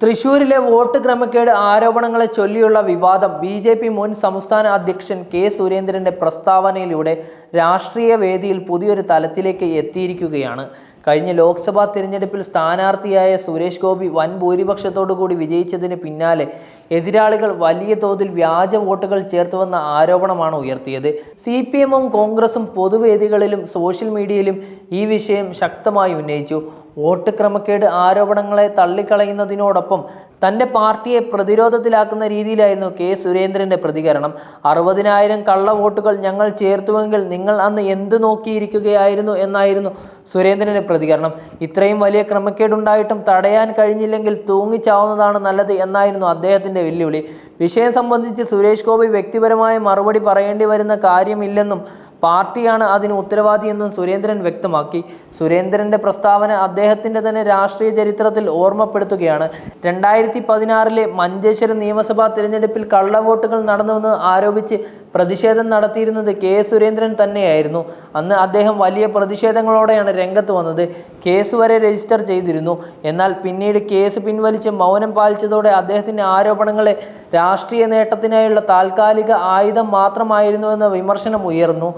തൃശൂരിലെ വോട്ട് ക്രമക്കേട് ആരോപണങ്ങളെ ചൊല്ലിയുള്ള വിവാദം ബി.ജെ.പി. മുൻ സംസ്ഥാന അധ്യക്ഷൻ കെ. സുരേന്ദ്രന്റെ പ്രസ്താവനയിലൂടെ രാഷ്ട്രീയ വേദിയിൽ പുതിയൊരു തലത്തിലേക്ക് എത്തിയിരിക്കുകയാണ്. കഴിഞ്ഞ ലോക്സഭാ തിരഞ്ഞെടുപ്പിൽ സ്ഥാനാർത്ഥിയായ സുരേഷ് ഗോപി വൻ ഭൂരിപക്ഷത്തോടുകൂടി വിജയിച്ചതിന് പിന്നാലെ എതിരാളികൾ വലിയ തോതിൽ വ്യാജ വോട്ടുകൾ ചേർത്തുവെന്ന ആരോപണമാണ് ഉയർത്തിയത്. CPM-ഉം കോൺഗ്രസും പൊതുവേദികളിലും സോഷ്യൽ മീഡിയയിലും ഈ വിഷയം ശക്തമായി ഉന്നയിച്ചു. വോട്ട് ക്രമക്കേട് ആരോപണങ്ങളെ തള്ളിക്കളയുന്നതിനോടൊപ്പം തൻ്റെ പാർട്ടിയെ പ്രതിരോധത്തിലാക്കുന്ന രീതിയിലായിരുന്നു കെ. സുരേന്ദ്രൻ്റെ പ്രതികരണം. 60,000 കള്ള വോട്ടുകൾ ഞങ്ങൾ ചേർത്തുവെങ്കിൽ നിങ്ങൾ അന്ന് എന്ത് നോക്കിയിരിക്കുകയായിരുന്നു എന്നായിരുന്നു സുരേന്ദ്രൻ്റെ പ്രതികരണം. ഇത്രയും വലിയ ക്രമക്കേടുണ്ടായിട്ടും തടയാൻ കഴിഞ്ഞില്ലെങ്കിൽ തൂങ്ങിച്ചാവുന്നതാണ് നല്ലത് എന്നായിരുന്നു അദ്ദേഹത്തിൻ്റെ വെല്ലുവിളി. വിഷയം സംബന്ധിച്ച് സുരേഷ് ഗോപി വ്യക്തിപരമായ മറുപടി പറയേണ്ടി വരുന്ന കാര്യമില്ലെന്നും പാർട്ടിയാണ് അതിന് ഉത്തരവാദിയെന്നും സുരേന്ദ്രൻ വ്യക്തമാക്കി. സുരേന്ദ്രന്റെ പ്രസ്താവന അദ്ദേഹത്തിന്റെ തന്നെ രാഷ്ട്രീയ ചരിത്രത്തിൽ ഓർമ്മപ്പെടുത്തുകയാണ്. 2016 മഞ്ചേശ്വരം നിയമസഭാ തിരഞ്ഞെടുപ്പിൽ കള്ളവോട്ടുകൾ നടന്നുവെന്ന് ആരോപിച്ച് പ്രതിഷേധം നടത്തിയിരുന്നത് കെ. സുരേന്ദ്രൻ തന്നെയായിരുന്നു. അന്ന് അദ്ദേഹം വലിയ പ്രതിഷേധങ്ങളോടെയാണ് രംഗത്ത് വന്നത്. കേസ് വരെ രജിസ്റ്റർ ചെയ്തിരുന്നു. എന്നാൽ പിന്നീട് കേസ് പിൻവലിച്ച് മൗനം പാലിച്ചതോടെ അദ്ദേഹത്തിന്റെ ആരോപണങ്ങളെ രാഷ്ട്രീയ നേട്ടത്തിനായുള്ള താൽക്കാലിക ആയുധം മാത്രമായിരുന്നുവെന്ന വിമർശനം ഉയർന്നു.